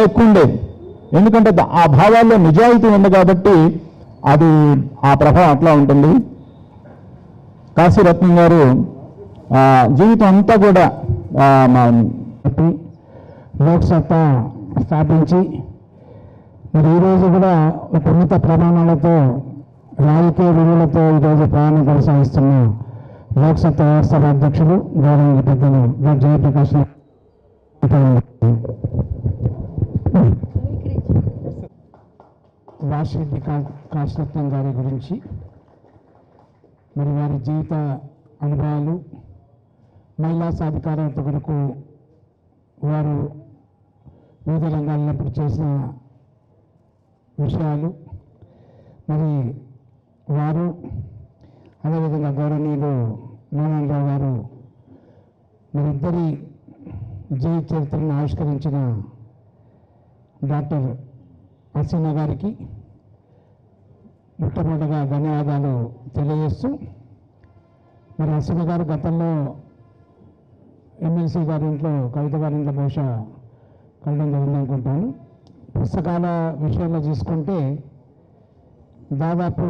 ఎక్కువ ఉండేది. ఎందుకంటే ఆ భావాల్లో నిజాయితీ ఉంది కాబట్టి అది ఆ ప్రభావం అట్లా ఉంటుంది. కాశీరత్నం గారు జీవితం అంతా కూడా లోక్సత్తా స్థాపించి మరి ఈరోజు కూడా ఒక ఉన్నత ప్రమాణాలతో రాజకీయ విలువలతో ఈరోజు ప్రయాణం కొనసాగిస్తున్న లోక్సత్తా వ్యవస్థ అధ్యక్షులు గౌరవ పెద్దలు జయప్రకాష్ వాసిరెడ్డి కాశీరత్నం గారి గురించి మరి వారి జీవిత అనుభవాలు, మహిళా సాధికారత కొరకు వారు వివిధ రంగాల్లో చేసిన విషయాలు, మరి వారు అదేవిధంగా గౌరవనీయులు నారాయణరావు గారు మరి ఇద్దరి జీవిత చరిత్రను ఆవిష్కరించిన డాక్టర్ హసీనా గారికి మొట్టమొదటిగా ధన్యవాదాలు తెలియజేస్తూ, మరి హసీనా గారు గతంలో ఎమ్మెల్సీ గారి ఇంట్లో, కవిత గారి ఇంట్లో బహుశా కలడం జరిగిందనుకుంటాను. పుస్తకాల విషయంలో చూసుకుంటే దాదాపు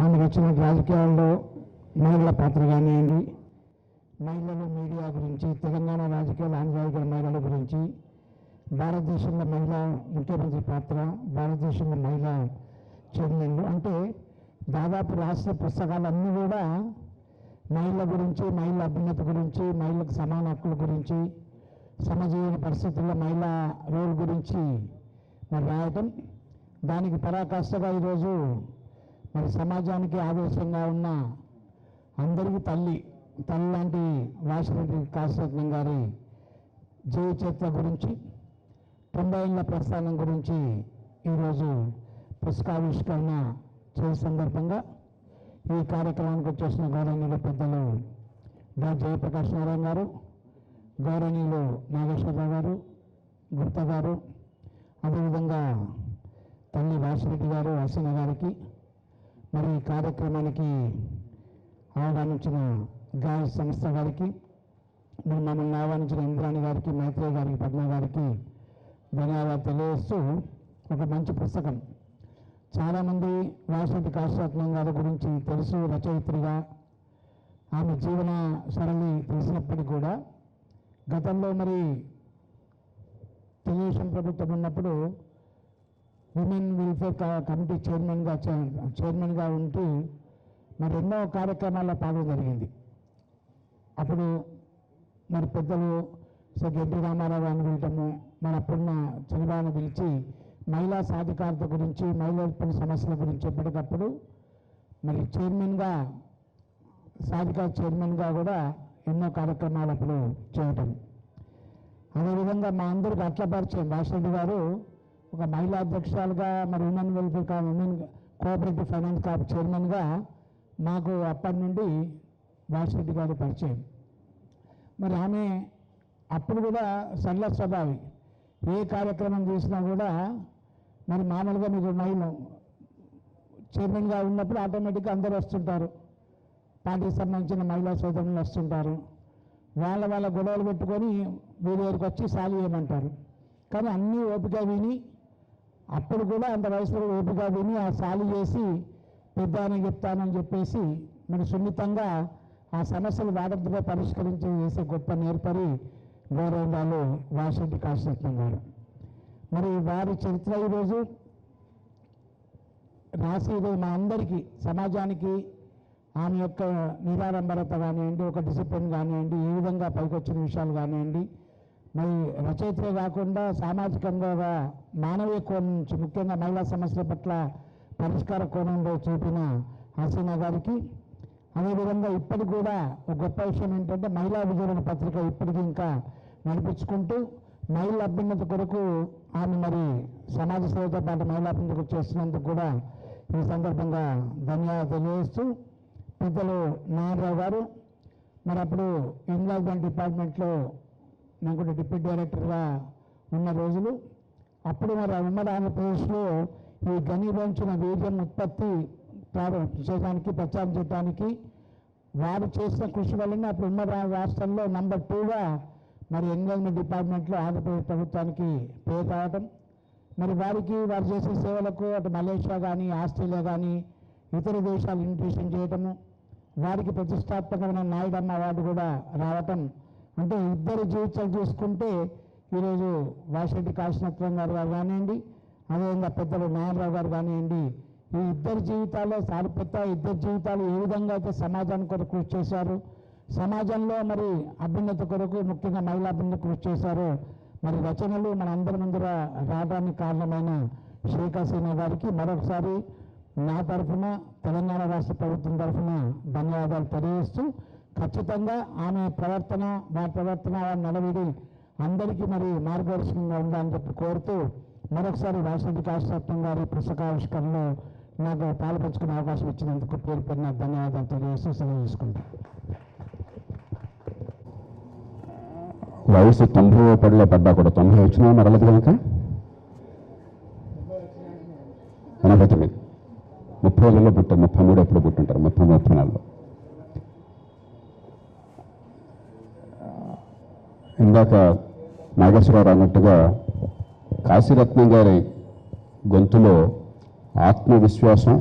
ఆమె వచ్చిన రాజకీయాల్లో మహిళల పాత్ర కానివ్వండి, మహిళలు మీడియా గురించి, తెలంగాణ రాజకీయాల ఆంధ్రాజకీయ మహిళల గురించి, భారతదేశంలో మహిళా ముఖ్యమంత్రి పాత్ర, భారతదేశంలో మహిళా చైర్మన్లు, అంటే దాదాపు రాష్ట్ర పుస్తకాలన్నీ కూడా మహిళల గురించి, మహిళల అభ్యున్నతి గురించి, మహిళలకు సమాన హక్కుల గురించి, సమజీవన పరిస్థితుల్లో మహిళా రోల్ గురించి మరి రాయటం, దానికి పరాకాష్ఠగా ఈరోజు మరి సమాజానికి ఆదర్శంగా ఉన్న అందరికీ తల్లి లాంటి వాసిరెడ్డి కాశీరత్నం గారి జీవిత చరిత్ర గురించి, 90 ఏళ్ల ప్రస్థానం గురించి ఈరోజు పుస్తకావిష్కరణ చేసే సందర్భంగా ఈ కార్యక్రమానికి వచ్చేసిన గౌరవనీయులు పెద్దలు జయప్రకాష్ నారాయణ గారు, గౌరవనీయులు నాగేశ్వరరావు గారు, గుప్తా గారు, అదేవిధంగా తల్లి వాసిరెడ్డి గారు, హసీనా గారికి, మరి ఈ కార్యక్రమానికి ఆహ్వానించిన గాయ సంస్థ గారికి, మరి మమ్మల్ని ఆహ్వానించిన ఇంద్రాణి గారికి, మైత్రేయ గారికి, పద్మ గారికి ధన్యవాదాలు తెలియజేస్తూ, ఒక మంచి పుస్తకం. చాలామంది వాసిరెడ్డి కాశీరత్నం గారి గురించి తెలుసు, రచయిత్రిగా ఆమె జీవన సరళి తెలిసినప్పటికీ కూడా గతంలో మరి తెలుగుదేశం ప్రభుత్వం ఉన్నప్పుడు విమెన్ వెల్ఫేర్ కమిటీ చైర్మన్గా ఉంటూ మరి ఎన్నో కార్యక్రమాల్లో పాల్గొన జరిగింది. అప్పుడు మరి పెద్దలు ఎన్టీ రామారావు గారిని పిలటము, మన అప్పుడున్న చంద్రబాబును పిలిచి మహిళా సాధికారత గురించి, మహిళల పని సమస్యల గురించి ఎప్పటికప్పుడు మరి చైర్మన్గా కూడా ఎన్నో కార్యక్రమాలు అప్పుడు చేయటం. అదేవిధంగా మా అందరికి అట్ల పరిచయం వాసిరెడ్డి గారు ఒక మహిళా అధ్యక్షురాలుగా, మరి women welfare women cooperative finance Corp చైర్మన్గా మాకు అప్పటి నుండి వాసిరెడ్డి గారు పరిచయం. మరి ఆమె అప్పుడు కూడా సరళ స్వభావి, ఏ కార్యక్రమం చేసినా కూడా మరి మామూలుగా మీకు మహిళ చైర్మన్గా ఉన్నప్పుడు ఆటోమేటిక్గా అందరూ వస్తుంటారు, పార్టీకి సంబంధించిన మహిళా సోదరులు వస్తుంటారు, వాళ్ళ గొడవలు పెట్టుకొని వీరి దగ్గరికి వచ్చి సాలి చేయమంటారు. కానీ అన్నీ ఓపిక విని, అప్పుడు కూడా అంత వయసులో ఓపిక విని ఆ సాలి చేసి పెద్దానని చెప్తానని చెప్పేసి మరి సున్నితంగా ఆ సమస్యలు వాడద్దుగా చేసే గొప్ప నేర్పరి గౌరవాలు వాసిరెడ్డి కాశీరత్నం గారు. మరి వారి చరిత్ర ఈరోజు రాసి మా అందరికీ, సమాజానికి ఆమె యొక్క నిరాడంబరత కానివ్వండి, ఒక డిసిప్లిన్ కానివ్వండి, ఈ విధంగా పైకొచ్చిన విషయాలు కానివ్వండి, మరి రచయిత్రే కాకుండా సామాజికంగా మానవీయ కోణం నుంచి, ముఖ్యంగా మహిళా సమస్యల పట్ల పరిష్కార కోణంలో చూపిన హసీనా గారికి, అదేవిధంగా ఇప్పటికి కూడా ఒక గొప్ప విషయం ఏంటంటే మహిళా విజయన పత్రిక ఇప్పటికీ ఇంకా నడిపించుకుంటూ మహిళల అభ్యున్నతి కొరకు ఆమె మరి సమాజ సేవతో పాటు మహిళా అభ్యున్నతి చేస్తున్నందుకు కూడా ఈ సందర్భంగా ధన్యవాదాలు తెలియజేస్తూ, పెద్దలు నారాయణరావు గారు మరి అప్పుడు ఎన్లాజ్మెంట్ డిపార్ట్మెంట్లో నేను కూడా డిప్యూటీ డైరెక్టర్గా ఉన్న రోజులు, అప్పుడు మరి ఉమ్మడి ఆంధ్రప్రదేశ్లో ఈ ఘనీభవించిన వీర్యం ఉత్పత్తి చేయడానికి, ప్రచారం చేయడానికి వారు చేసిన కృషి వల్లనే అప్పుడు ఉమ్మడి రాష్ట్రంలో నంబర్ 2గా మరి ఎంగేజ్మెంట్ డిపార్ట్మెంట్లో ఆంధ్రప్రదేశ్ ప్రభుత్వానికి పేరు రావటం, మరి వారికి వారు చేసే సేవలకు అటు మలేషియా కానీ ఆస్ట్రేలియా కానీ ఇతర దేశాలు ఇన్విటేషన్ చేయటము, వారికి ప్రతిష్టాత్మకమైన నాయుడమ్మ అవార్డు కూడా రావటం, అంటే ఇద్దరు జీవితాలు చూసుకుంటే ఈరోజు వాసిరెడ్డి కాశీనాథం గారు కానివ్వండి, అదేవిధంగా పెద్దలు నారాయణరావు గారు కానివ్వండి, ఈ ఇద్దరు జీవితాల్లో సారిపెత్త ఇద్దరు జీవితాలు ఏ విధంగా అయితే సమాజానికి కొరకు కృషి చేశారు, సమాజంలో మరి అభ్యున్నత కొరకు ముఖ్యంగా మహిళా అభ్యున్నత కృషి చేశారు, మరి రచనలు మన అందరి ముందర రావడానికి కారణమైన షేక్ హసీనా గారికి మరొకసారి నా తరఫున తెలంగాణ రాష్ట్ర ప్రభుత్వం తరఫున ధన్యవాదాలు తెలియజేస్తూ, ఖచ్చితంగా ఆమె ప్రవర్తన వారి నడవడి అందరికీ మరి మార్గదర్శకంగా ఉండాలని చెప్పి కోరుతూ మరొకసారి వాసిరెడ్డి కాశీనాథం గారి పుస్తకావిష్కరణలో నాకు పాల్పంచుకునే అవకాశం ఇచ్చినందుకు పేరు పేరున ధన్యవాదాలు తెలియజేస్తూ సెలవు తీసుకుంటాను. వయసు 90 పడిలో పడ్డా కూడా 90 వచ్చినా మరలదు కనుక 89 30 పుట్టారు, 33 ఎప్పుడు పుట్టుంటారు, 34. ఇందాక నాగేశ్వరరావు అన్నట్టుగా కాశీరత్నం గారి గొంతులో ఆత్మవిశ్వాసం,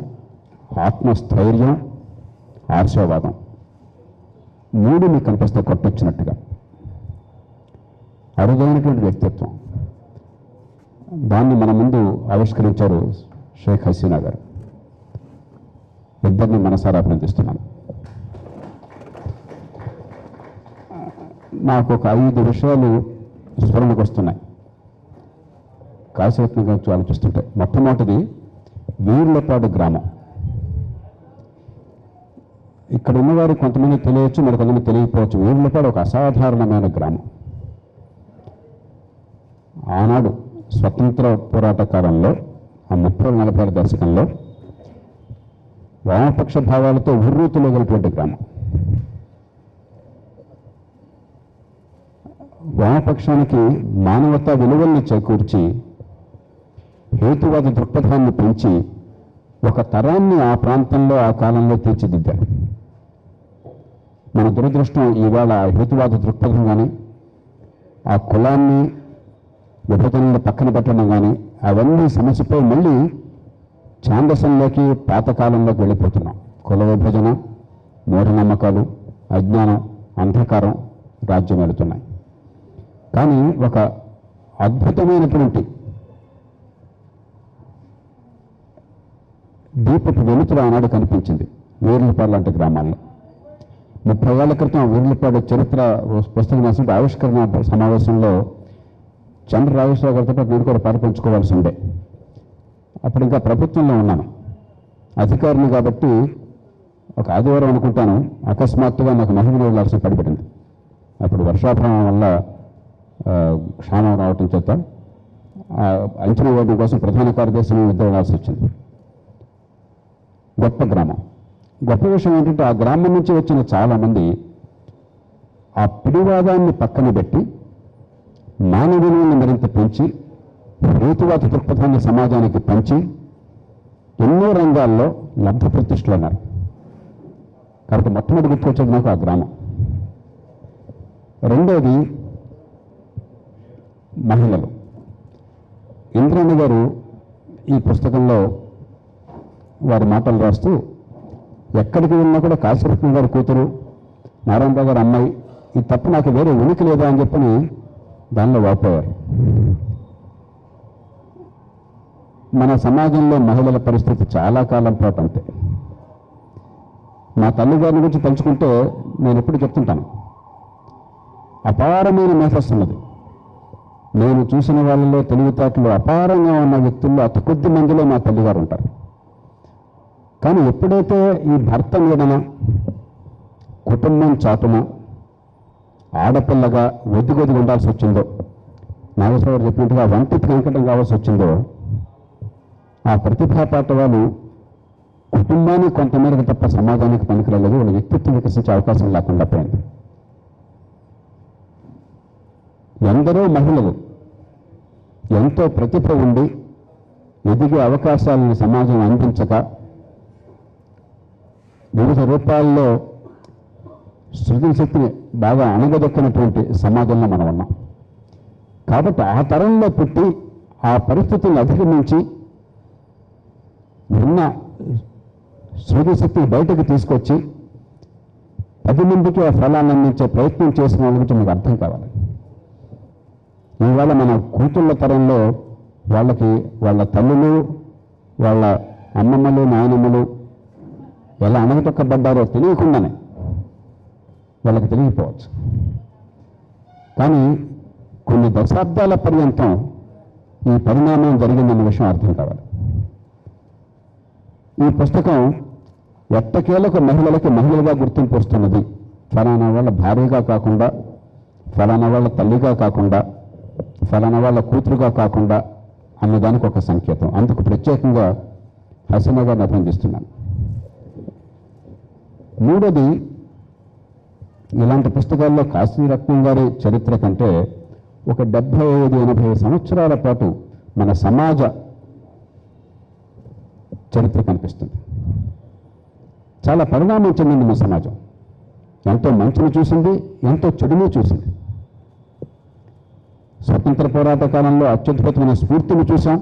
ఆత్మస్థైర్యం, ఆశావాదం 3 మీకు కనిపిస్తే కొట్టొచ్చినట్టుగా అరుదైనటువంటి వ్యక్తిత్వం. దాన్ని మన ముందు ఆవిష్కరించారు షేక్ హసీనా గారు. ఇద్దరిని మనసారా అభినందిస్తున్నాను. నాకు ఒక 5 విషయాలు స్మరణకు వస్తున్నాయి కాశీరత్నం గురించి ఆలోచిస్తుంటే. మొట్టమొదటిది వీర్లపాడు గ్రామం. ఇక్కడ ఉన్నవారు కొంతమంది తెలియచ్చు, మరి కొంతమంది తెలియకపోవచ్చు. వీర్లపాడు ఒక అసాధారణమైన గ్రామం. ఆనాడు స్వతంత్ర పోరాట కాలంలో ఆ 30-40 దశకంలో వామపక్ష భావాలతో ఉర్రూతులోగలిగినటువంటి గ్రామం. వామపక్షానికి మానవతా విలువల్ని చేకూర్చి హేతువాద దృక్పథాన్ని పెంచి ఒక తరాన్ని ఆ ప్రాంతంలో ఆ కాలంలో తీర్చిదిద్దారు. మన దురదృష్టం ఇవాళ హేతువాద దృక్పథం కానీ ఆ కులాన్ని విభజనలు పక్కన పెట్టడం కానీ అవన్నీ సమస్యపోయి మళ్ళీ ఛాందసంలోకి పాతకాలంలోకి వెళ్ళిపోతున్నాం. కుల విభజన, మూఢనమ్మకాలు, అజ్ఞానం, అంధకారం రాజ్యం వెళుతున్నాయి. కానీ ఒక అద్భుతమైనటువంటి దీపపు వెలుతురు ఆనాడు కనిపించింది వీర్లపాడు లాంటి గ్రామాల్లో. 30 ఏళ్ల క్రితం వీర్లపాడు చరిత్ర పుస్తకం రాసిన ఆవిష్కరణ సమావేశంలో చంద్ర రాజేశ్వరరావు గారితో నేను కూడా పాల్పంచుకోవాల్సి ఉండే. అప్పుడు ఇంకా ప్రభుత్వంలో ఉన్నాను, అధికారిని కాబట్టి. ఒక ఆదివారం అనుకుంటాను, అకస్మాత్తుగా నాకు మహిళలు వెళ్ళాల్సి పడిపడింది. అప్పుడు వర్షాభావం వల్ల క్షామం రావటం చేత అంచనా వేయడం కోసం ప్రధాన కార్యదర్శిని నిద్ర వెళ్ళాల్సి వచ్చింది. గొప్ప గ్రామం. గొప్ప విషయం ఏంటంటే ఆ గ్రామం నుంచి వచ్చిన చాలామంది ఆ పిడివాదాన్ని పక్కన పెట్టి మానవీయులను మరింత పెంచి హేతువాద దృక్పథాన్ని సమాజానికి పంచి ఎన్నో రంగాల్లో లబ్ధ ప్రతిష్టలు ఉన్నారు. కాబట్టి మొట్టమొదటి గుర్తుకొచ్చేది నాకు ఆ గ్రామం. రెండోది మహిళలు. ఇంద్రాణి గారు ఈ పుస్తకంలో వారి మాటలు రాస్తూ ఎక్కడికి వెళ్ళినా కూడా కాశీరత్నం గారి కూతురు, నారాయణరావు గారు అమ్మాయి, ఈ తప్పు నాకు వేరే ఉనికి లేదా అని చెప్పని దానిలో వాపోయారు. మన సమాజంలో మహిళల పరిస్థితి చాలా కాలం పాటు అంతే. మా తల్లిగారిని గురించి తలుచుకుంటే నేను ఎప్పుడు చెప్తుంటాను, అపారమైన మేధస్సు ఉన్నది. నేను చూసిన వాళ్ళలో తెలివితేటలు అపారంగా ఉన్న వ్యక్తుల్లో అతి కొద్ది మందిలో మా తల్లిగారు ఉంటారు. కానీ ఎప్పుడైతే ఈ భర్త మీదన, కుటుంబం చాటున ఆడపిల్లగా ఒదిగొదిగి ఉండాల్సి వచ్చిందో, నాగేశ్వరరావు చెప్పినట్టుగా వంటికి వెంకటం కావాల్సి వచ్చిందో, ఆ ప్రతిభా పాఠవాలు కుటుంబానికి కొంతమేరకు తప్ప సమాజానికి పనికిరాలేదు. వాళ్ళ వ్యక్తిత్వం వికసించే అవకాశం లేకుండా పోయింది. ఎందరో మహిళలు ఎంతో ప్రతిభ ఉండి ఎదిగే అవకాశాలను సమాజం అందించక వివిధ రూపాల్లో సృజన శక్తిని బాగా అణగదొక్కినటువంటి సమాజంలో మనం ఉన్నాం. కాబట్టి ఆ తరంలో పుట్టి ఆ పరిస్థితులను అధిగమించి ఉన్న శక్తిని బయటకు తీసుకొచ్చి 10 మందికి ఆ ఫలాన్ని అందించే ప్రయత్నం చేసిన వాళ్ళ గురించి మీకు అర్థం కావాలి. ఇవాళ మన కూతుళ్ళ తరంలో వాళ్ళకి వాళ్ళ తల్లులు, వాళ్ళ అమ్మమ్మలు, నాయనమ్మలు ఎలా అణగతొక్కబడ్డారో తెలియకుండానే వాళ్ళకి తెలియకపోవచ్చు. కానీ కొన్ని దశాబ్దాల పర్యంతం ఈ పరిణామం జరిగిందన్న విషయం అర్థం కావాలి. ఈ పుస్తకం ఎట్టకేలకు మహిళలుగా గుర్తింపు వస్తున్నది. ఫలానా వాళ్ళ భార్యగా కాకుండా, ఫలానా వాళ్ళ తల్లిగా కాకుండా, ఫలానా వాళ్ళ కూతురుగా కాకుండా అన్నదానికి ఒక సంకేతం. అందుకు ప్రత్యేకంగా హసీనా గారిని అభినందిస్తున్నాను. మూడోది, ఇలాంటి పుస్తకాల్లో కాశీరత్నం గారి చరిత్ర కంటే ఒక 75-80 సంవత్సరాల పాటు మన సమాజ చరిత్ర కనిపిస్తుంది. చాలా పరిణామం చెందింది మన సమాజం. ఎంతో మంచిని చూసింది, ఎంతో చెడుని చూసింది. స్వతంత్ర పోరాట కాలంలో అత్యద్భుతమైన స్ఫూర్తిని చూసాం.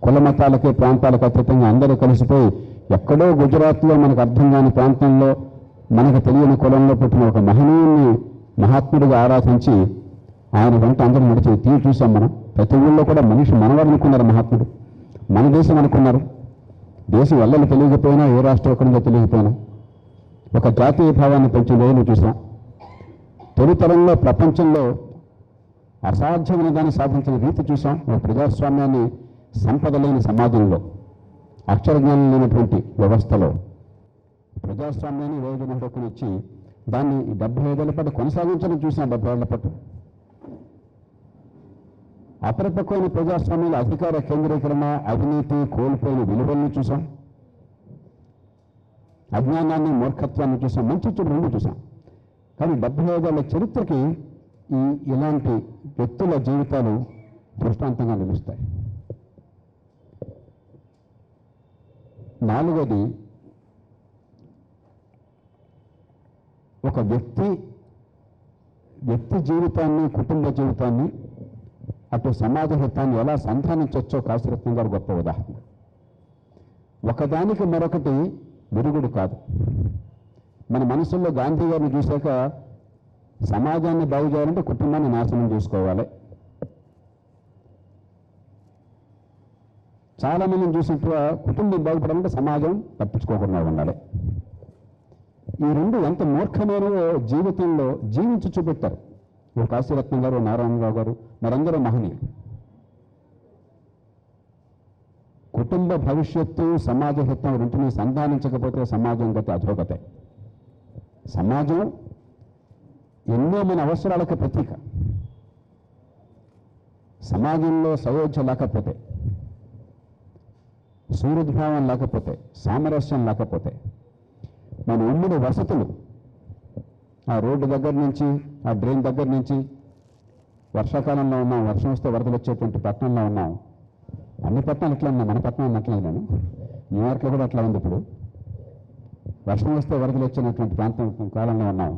కుల మతాలకే ప్రాంతాలకు అతీతంగా అందరూ కలిసిపోయి ఎక్కడో గుజరాత్లో మనకు అర్థం కాని ప్రాంతంలో మనకు తెలియని కులంలో పుట్టిన ఒక మహనీయుని మహాత్ముడిగా ఆరాధించి ఆయన వెంట అందరూ నడిచి తీరు చూసాం మనం. ప్రతి ఊళ్ళో కూడా మనిషి మనవాడు అనుకున్నారు మహాత్ముడు, మన దేశం అనుకున్నారు. దేశం ఎల్లలు తెలియకపోయినా, ఏ రాష్ట్రం ఎక్కడుందో తెలియకపోయినా ఒక జాతీయ భావాన్ని పెంచిన రోజును చూసాం. తొలితరంలో ప్రపంచంలో అసాధ్యమైన దాన్ని సాధించిన రీతి చూసాం. ఒక ప్రజాస్వామ్యాన్ని సంపద లేని సమాజంలో, అక్షరజ్ఞానం లేనటువంటి వ్యవస్థలో ప్రజాస్వామ్యాన్ని రోజున హక్కుని ఇచ్చి దాన్ని 75 ఏళ్ల పాటు కొనసాగించడం చూసాం. 70 ఏళ్ల పాటు అపరిపక్వమైన ప్రజాస్వామ్యంలో అధికార కేంద్రీకరణ, అవినీతి, కోల్పోయిన విలువలను చూసాం. అజ్ఞానాన్ని, మూర్ఖత్వాన్ని చూసాం. మంచి చెడు రెండు చూసాం. కానీ 75 ఏళ్ల చరిత్రకి ఇలాంటి వ్యక్తుల జీవితాలు దృష్టాంతంగా నిలుస్తాయి. నాలుగోది, ఒక వ్యక్తి జీవితాన్ని, కుటుంబ జీవితాన్ని, అటు సమాజ హితాన్ని ఎలా సంధానించవచ్చో కాశీరత్నం గారు గొప్ప ఉదాహరణ. ఒకదానికి మరొకటి విరుగుడు కాదు. మన మనసుల్లో గాంధీ గారిని చూశాక సమాజాన్ని బాగు చేయాలంటే కుటుంబాన్ని నాశనం చేసుకోవాలి. చాలా మందిని చూసినట్టుగా కుటుంబం బాగుపడాలంటే సమాజం తప్పించుకోకుండా ఉండాలి. ఈ రెండు ఎంత మూర్ఖమైనవో జీవితంలో జీవించి చూపెట్టారు. ఓ కాశీరత్నం గారు, నారాయణరావు గారు, మరందరూ మహనీయులు. కుటుంబ భవిష్యత్తు, సమాజ హితం రెంటిని సంధానించకపోతే సమాజం గతి అధోగతే. సమాజం ఎన్నో మన అవసరాలకు ప్రతీక. సమాజంలో సయోధ్య లేకపోతే, సూర్యద్భావం లేకపోతే, సామరస్యం లేకపోతే, మన ఉమ్మడి వసతులు, ఆ రోడ్డు దగ్గర నుంచి, ఆ డ్రైన్ దగ్గర నుంచి, వర్షాకాలంలో ఉన్నాం, వర్షం వస్తే వరదలు వచ్చేటువంటి పట్టణంలో ఉన్నాం. అన్ని పట్టణాలు అట్లా ఉన్నాయి, మన పట్టణం అట్లా నేను న్యూయార్క్లో కూడా అట్లా ఉంది. ఇప్పుడు వర్షం వస్తే వరదలు వచ్చినటువంటి ప్రాంతం కాలంలో ఉన్నాం.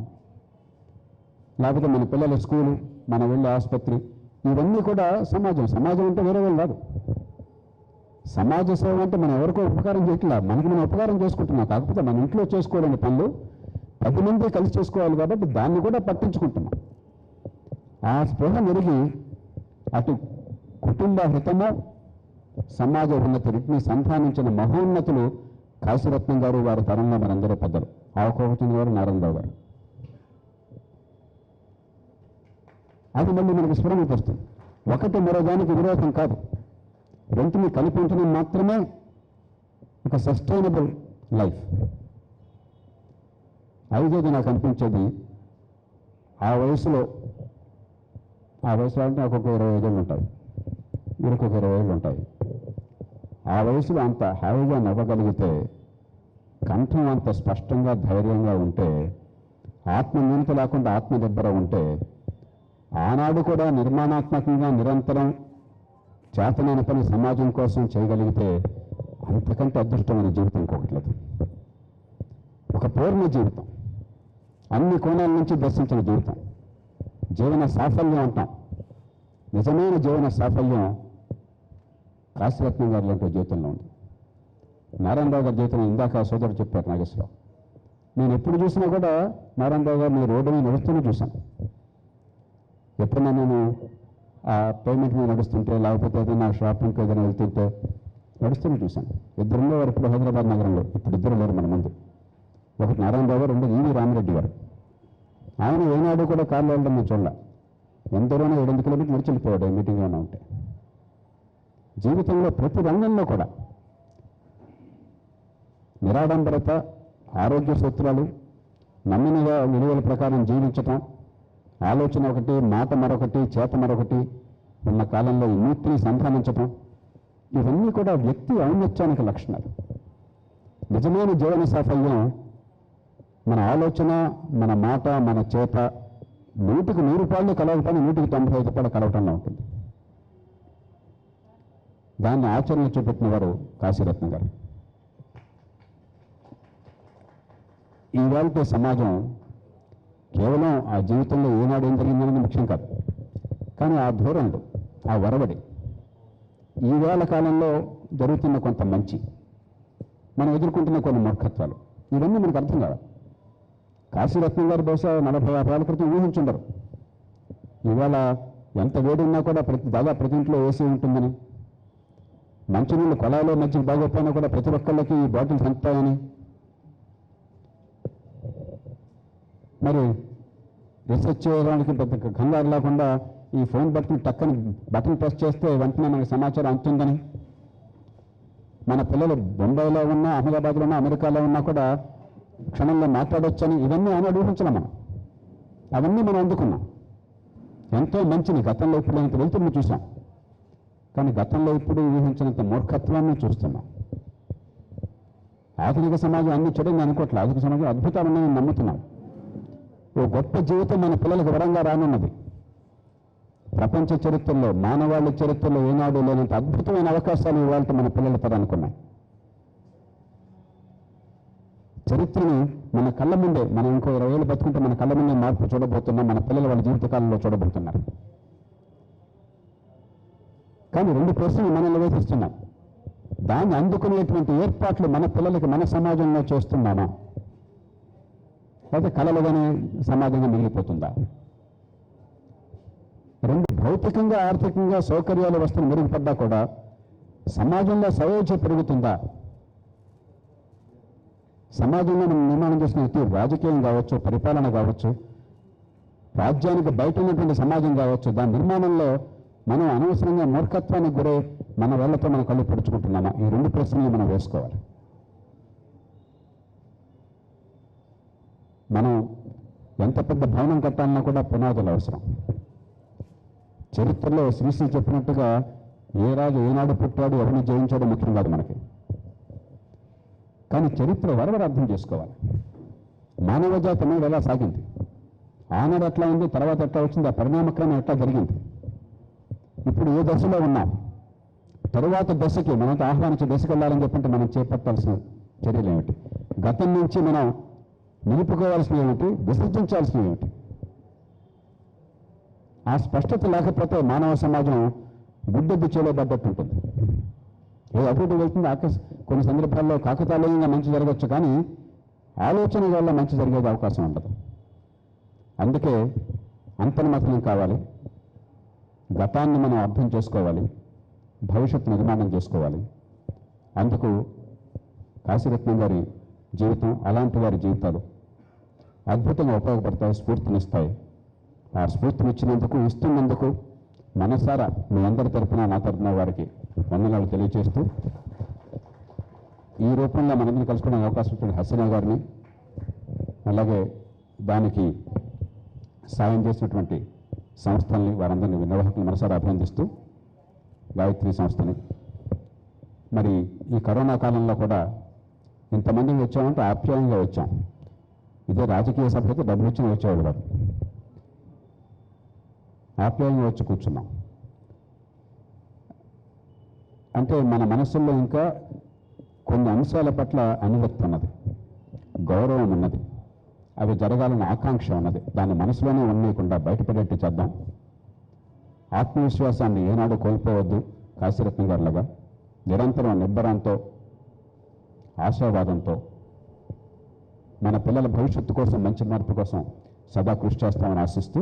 లేకపోతే మన పిల్లల స్కూలు, మన వెళ్ళే ఆసుపత్రి, ఇవన్నీ కూడా సమాజం. సమాజం అంటే వేరే వాళ్ళు కాదు. సమాజ సేవ అంటే మనం ఎవరికో ఉపకారం చేయట్లా, మనకి మనం ఉపకారం చేసుకుంటున్నాం. కాకపోతే మన ఇంట్లో చేసుకోలేని పనులు 10 మంది కలిసి చేసుకోవాలి కాబట్టి దాన్ని కూడా పట్టించుకుంటున్నాం. ఆ స్పృహ మెరిగి అటు కుటుంబ హితము, సమాజ ఉన్నతి వీటిని సంధానించిన మహోన్నతులు కాశీరత్నం గారు, వారి తరంలో మనందరూ పెద్దలు. ఆవకోవచంద్ర గారు, నారాయణరావు గారు. అది మళ్ళీ మనకు స్ఫురణకు వస్తుంది. ఒకటి మరో దానికి విరోధం కాదు, రెంటిని కలిపి ఉంచడం మాత్రమే ఒక సస్టైనబుల్ లైఫ్. ఐదోది నాకు అనిపించేది, ఆ వయసులో అంటే నాకు ఒక 25 ఏళ్ళు ఉంటాయి, వీరికి ఒక 20 ఏళ్ళు ఉంటాయి. ఆ వయసులో అంత హాయిగా నవ్వగలిగితే, కంఠం అంత స్పష్టంగా ధైర్యంగా ఉంటే, ఆత్మన్యూనత లేకుండా ఆత్మనిర్భర ఉంటే, ఆనాడు కూడా నిర్మాణాత్మకంగా నిరంతరం చేతనైన పని సమాజం కోసం చేయగలిగితే అంతకంటే అదృష్టమైన జీవితం ఇంకొకటి లేదు. ఒక పూర్ణ జీవితం. అన్ని కోణాల నుంచి దర్శించిన జీవితం. జీవన సాఫల్యం అంటాం. నిజమైన జీవన సాఫల్యం కాశీరత్నం గారి లాంటి జీవితంలో ఉంది. నారాయణరావు గారి జీవితంలో ఇందాక సోదరుడు చెప్పారు నాగేశ్వరరావు. నేను ఎప్పుడు చూసినా కూడా నారాయణరావు గారు రోడ్డు మీద నడుస్తూనే చూశాను. ఎప్పుడన్నా నేను ఆ పేమెంట్ మీద నడుస్తుంటే, లేకపోతే ఏదైనా షాపింగ్కి ఏదైనా వెళ్తుంటే నడుస్తూనే చూశాను. ఇద్దరు ఉండేవారు ఇప్పుడు హైదరాబాద్ నగరంలో. ఇప్పుడు ఇద్దరు లేరు మన ముందు. ఒకటి నారాయణరావు గారు, రెండోది ఈవి రామిరెడ్డి గారు. ఆయన ఏనాడు కూడా కార్లో వెళ్ళడం నేను చూడాల. ఎందరోనో 7 కిలోమీటర్లు నడిచి వెళ్ళిపోయాడు మీటింగ్ ఏమైనా ఉంటే. జీవితంలో ప్రతి రంగంలో కూడా నిరాడంబరత, ఆరోగ్య సూత్రాలు, నమ్మిన విలువల ప్రకారం జీవించటం, ఆలోచన ఒకటి, మాట మరొకటి, చేత మరొకటి ఉన్న కాలంలో ఈ మూర్తిని సంధానించటం, ఇవన్నీ కూడా వ్యక్తి ఔన్నత్యానికి లక్షణాలు. నిజమైన జీవన సాఫల్యం మన ఆలోచన, మన మాట, మన చేత 100కి 100 రూపాయలు కలవటం, 100కి 95 రూపాయలు కలవటంలో ఉంటుంది. దాన్ని ఆచరణ చూపెట్టిన వారు కాశీరత్నం గారు. ఈవేళ సమాజం కేవలం ఆ జీవితంలో ఏనాడు ఏం జరిగిందనేది ముఖ్యం కాదు, కానీ ఆ ధోరణులు, ఆ వరవడి, ఈవేళ కాలంలో జరుగుతున్న కొంత మంచి, మనం ఎదుర్కొంటున్న కొన్ని మూర్ఖత్వాలు, ఇవన్నీ మనకు అర్థం కావాలి. కాశీరత్నం గారు బహుశా 40-50 ఏళ్ల క్రితం ఊహించుండరు ఇవాళ ఎంత వేడి ఉన్నా కూడా దాదాపు ప్రతి ఇంట్లో ఏసీ ఉంటుందని, మంచినీళ్ళు కొలాలో మధ్య బాగోపోయినా కూడా ప్రతి ఒక్కళ్ళకి ఈ బాటిల్స్ అందుతాయని, మరి రీసెర్చ్ చేయడానికి పెద్ద కంగారు లేకుండా ఈ ఫోన్ బటన్ ప్రెస్ చేస్తే వెంటనే మనకి సమాచారం అందుతుందని, మన పిల్లలు బొంబాయిలో ఉన్నా, అహ్మదాబాద్లో ఉన్నా, అమెరికాలో ఉన్నా కూడా క్షణంలో మాట్లాడొచ్చని, ఇవన్నీ ఆయన ఊహించలేం మనం. అవన్నీ మనం అందుకున్నాం. ఎంతో మంచిని గతంలో ఇప్పుడు ఇంత వెళ్తున్న చూసాం, కానీ గతంలో ఇప్పుడు ఊహించినంత మూర్ఖత్వాన్ని చూస్తున్నాం. ఆధునిక సమాజం అన్ని చెడుని అనుకోవట్లేదు. ఆధునిక సమాజం అద్భుతాలు ఉన్నాయని నమ్ముతున్నాం. ఓ గొప్ప జీవితం మన పిల్లలకు వరంగా రానున్నది. ప్రపంచ చరిత్రలో, మానవాళి చరిత్రలో ఏనాడు లేనంత అద్భుతమైన అవకాశాలు ఇవాళ మన పిల్లల పదనుకున్నాయి. చరిత్రను మన కళ్ళ ముందే, మనం ఇంకో 20 ఏళ్ళు బతుకుంటే మన కళ్ళ ముందే మార్పు చూడబోతున్నాం, మన పిల్లలు వాళ్ళ జీవితకాలంలో చూడబోతున్నారు. కానీ 2 ప్రశ్నలు మనల్ని వేధిస్తున్నాం. దాన్ని అందుకునేటువంటి ఏర్పాట్లు మన పిల్లలకి మన సమాజంలో చేస్తున్నామా, లేకపోతే కళలుగానే సమాజంగా మిగిలిపోతుందా? 2 భౌతికంగా, ఆర్థికంగా సౌకర్యాలు వస్తువులు మెరుగుపడ్డా కూడా సమాజంలో సయోధ్య పెరుగుతుందా? సమాజంలో మనం నిర్మాణం చేసిన రాజకీయం కావచ్చు, పరిపాలన కావచ్చు, రాజ్యానికి బయట ఉన్నటువంటి సమాజం కావచ్చు, దాని నిర్మాణంలో మనం అనవసరంగా మూర్ఖత్వానికి గురై మన వేళ్లతో మన కళ్ళు పొడుచుకుంటున్నామా? ఈ 2 ప్రశ్నలు మనం వేసుకోవాలి. మనం ఎంత పెద్ద భవనం కట్టాలన్నా కూడా పునాదులు అవసరం. చరిత్రలో శ్రీశ్రీ చెప్పినట్టుగా ఏ రాజు ఏనాడు పుట్టాడు, ఎవరిని జయించాడో ముఖ్యం కాదు మనకి. కానీ చరిత్ర వరవరు అర్థం చేసుకోవాలి. మానవ జాతి అనేది ఎలా సాగింది, ఆనాడు ఎట్లా ఉంది, తర్వాత ఎట్లా వచ్చింది, ఆ పరిణామక్రమం ఎట్లా జరిగింది, ఇప్పుడు ఏ దశలో ఉన్నాం, తరువాత దశకి మనతో ఆహ్వానించే దశకి వెళ్ళాలని చెప్పంటే మనం చేపట్టాల్సిన చర్యలు ఏమిటి, గతం నుంచి మనం నిలుపుకోవాల్సినవి ఏమిటి, విసర్జించాల్సినవి ఏమిటి? ఆ స్పష్టత లేకపోతే మానవ సమాజం గుడ్డెద్దు చేయబడ్డట్టు ఉంటుంది. ఏ అభివృద్ధి వెళ్తుంది, కొన్ని సందర్భాల్లో కాకతాళీయంగా మంచి జరగచ్చు, కానీ ఆలోచన వల్ల మంచి జరిగేది అవకాశం ఉండదు. అందుకే అంతర్మథనం కావాలి. గతాన్ని మనం అర్థం చేసుకోవాలి, భవిష్యత్తు నిర్మాణం చేసుకోవాలి. అందుకు కాశీరత్నం గారి జీవితం, అలాంటి వారి జీవితాలు అద్భుతంగా ఉపయోగపడతాయి, స్ఫూర్తినిస్తాయి. ఆ స్ఫూర్తినిచ్చినందుకు, ఇస్తున్నందుకు మనసారా మీ అందరి తరఫున, నా తరఫున వారికి వందనాలు తెలియజేస్తూ, ఈ రూపంలో మనందరం కలుసుకోవడానికి అవకాశం ఇచ్చిన హసీనా గారిని, అలాగే దానికి సాయం చేసినటువంటి సంస్థల్ని, వారందరినీ, నిర్వాహకులు మనసారా అభినందిస్తూ, గాయత్రి సంస్థని, మరి ఈ కరోనా కాలంలో కూడా ఇంతమందిని వచ్చామంటే ఆప్యాయంగా వచ్చాం. ఇదే రాజకీయ సభ్యత డబ్బులు ఇచ్చిన వచ్చేవాళ్ళు కాదు, ఆప్యాయంగా వచ్చి కూర్చున్నాం. అంటే మన మనసుల్లో ఇంకా కొన్ని అంశాల పట్ల అనురక్తి ఉన్నది, గౌరవం ఉన్నది. అవి జరగాలని ఆకాంక్ష ఉన్నది. దాన్ని మనసులోనే ఉండకుండా బయటపడేట్టు చేద్దాం. ఆత్మవిశ్వాసాన్ని ఏనాడు కోల్పోవద్దు. కాశీరత్నం గారిలాగా నిరంతరం నిబ్బరంతో, ఆశావాదంతో మన పిల్లల భవిష్యత్తు కోసం, మంచి మార్పు కోసం సదా కృషి చేస్తామని ఆశిస్తూ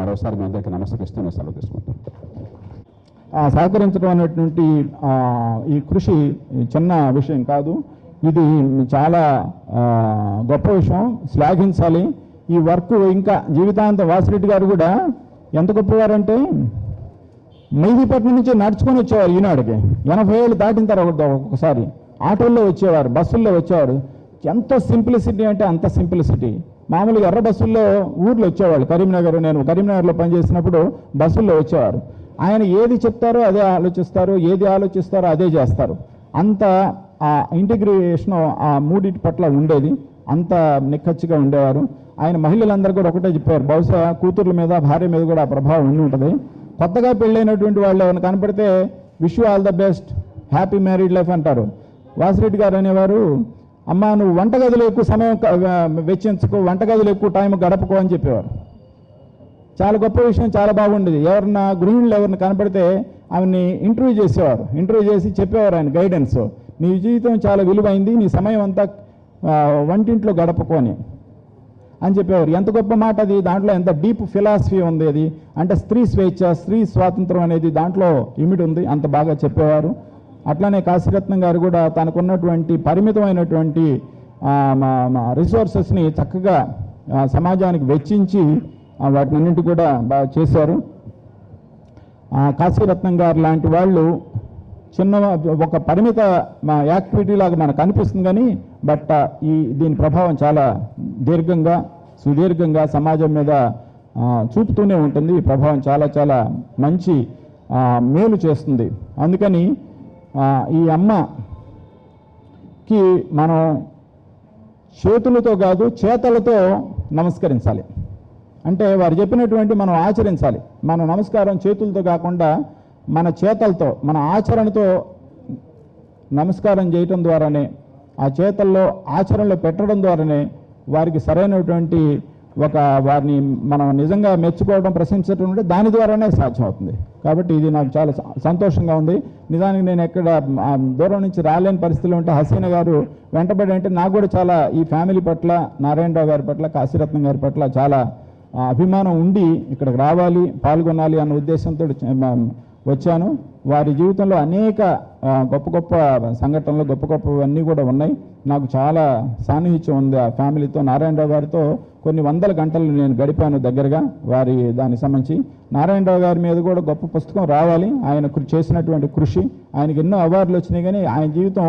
మరోసారి మీ అందరికీ నమస్కరిస్తూ నేను సెలవు తీసుకుంటాను. సహకరించడం అనేటువంటి ఈ కృషి చిన్న విషయం కాదు. ఇది చాలా గొప్ప విషయం, శ్లాఘించాలి. ఈ వర్క్ ఇంకా జీవితాంతం వాసిరెడ్డి గారు కూడా ఎంత గొప్పవారంటే మెహదీపట్నం నుంచి నడుచుకొని వచ్చేవారు. ఈనాడుకి 80 ఏళ్ళు దాటిన తర్వాత ఒక్కొక్కసారి ఆటోల్లో వచ్చేవారు, బస్సుల్లో వచ్చేవారు. ఎంత సింప్లిసిటీ అంటే అంత సింప్లిసిటీ. మామూలుగా ఎర్ర బస్సుల్లో ఊర్లో వచ్చేవాళ్ళు. కరీంనగర్, నేను కరీంనగర్లో పనిచేసినప్పుడు బస్సుల్లో వచ్చేవారు. ఆయన ఏది చెప్తారో అదే ఆలోచిస్తారు, ఏది ఆలోచిస్తారో అదే చేస్తారు. అంత ఆ ఇంటిగ్రేషన్ ఆ మూడింటి పట్ల ఉండేది, అంత నిక్కచ్చిగా ఉండేవారు. ఆయన మహిళలందరూ కూడా ఒకటే చెప్పారు, బహుశా కూతుర్ల మీద, భార్య మీద కూడా ఆ ప్రభావం ఉండి ఉంటుంది. కొత్తగా పెళ్ళైనటువంటి వాళ్ళు ఎవరైనా కనపడితే wish you all the best, happy married life అంటారు. వాసిరెడ్డి గారు అనేవారు, అమ్మ నువ్వు వంటగదిలో ఎక్కువ సమయం వెచ్చించుకో, వంటగదిలో ఎక్కువ టైం గడపకో అని చెప్పేవారు. చాలా గొప్ప విషయం, చాలా బాగుండేది. ఎవరన్నా గృహిణులు ఎవరిని కనపడితే ఆమెని ఇంటర్వ్యూ చేసేవారు. ఇంటర్వ్యూ చేసి చెప్పేవారు ఆయన గైడెన్స్, నీ జీవితం చాలా విలువైంది, నీ సమయం అంతా వంటింట్లో గడపకో అని చెప్పేవారు. ఎంత గొప్ప మాట అది. దాంట్లో ఎంత డీప్ ఫిలాసఫీ ఉంది అది. అంటే స్త్రీ స్వేచ్ఛ, స్త్రీ స్వాతంత్రం అనేది దాంట్లో ఇమిడి ఉంది. అంత బాగా చెప్పేవారు. అట్లానే కాశీరత్నం గారు కూడా తనకున్నటువంటి పరిమితమైనటువంటి రిసోర్సెస్ని చక్కగా సమాజానికి వెచ్చించి వాటినన్నింటి కూడా బాగా చేశారు. కాశీరత్నం గారు లాంటి వాళ్ళు చిన్న ఒక పరిమిత యాక్టివిటీ లాగా మనకు అనిపిస్తుంది కానీ బట్ దీని ప్రభావం చాలా దీర్ఘంగా, సుదీర్ఘంగా సమాజం మీద చూపుతూనే ఉంటుంది. ఈ ప్రభావం చాలా చాలా మంచి మేలు చేస్తుంది. అందుకని ఈ అమ్మకి మనం చేతులతో కాదు చేతలతో నమస్కరించాలి. అంటే వారు చెప్పినటువంటి మనం ఆచరించాలి. మన నమస్కారం చేతులతో కాకుండా మన చేతలతో, మన ఆచరణతో నమస్కారం చేయటం ద్వారానే, ఆ చేతల్లో ఆచరణలో పెట్టడం ద్వారానే వారికి సరైనటువంటి వారిని మనం నిజంగా మెచ్చుకోవడం, ప్రశంసించడం అంటే దాని ద్వారానే సాధ్యమవుతుంది. కాబట్టి ఇది నాకు చాలా సంతోషంగా ఉంది. నిజానికి నేను ఎక్కడ దూరం నుంచి రాలేని పరిస్థితిలో ఉంటే హసీనా గారు వెంటబడి అంటే నాకు కూడా చాలా ఈ ఫ్యామిలీ పట్ల, నారాయణరావు గారి పట్ల, కాశీరత్నం గారి పట్ల చాలా అభిమానం ఉండి ఇక్కడికి రావాలి, పాల్గొనాలి అన్న ఉద్దేశంతో వచ్చాను. వారి జీవితంలో అనేక గొప్ప గొప్ప సంఘటనలు, గొప్ప గొప్పవన్నీ కూడా ఉన్నాయి. నాకు చాలా సాన్నిహిత్యం ఉంది ఆ ఫ్యామిలీతో. నారాయణరావు గారితో కొన్ని వందల గంటలు నేను గడిపాను దగ్గరగా వారి దానికి సంబంధించి. నారాయణరావు గారి మీద కూడా గొప్ప పుస్తకం రావాలి. ఆయన చేసినటువంటి కృషి, ఆయనకి ఎన్నో అవార్డులు వచ్చినాయి కానీ ఆయన జీవితం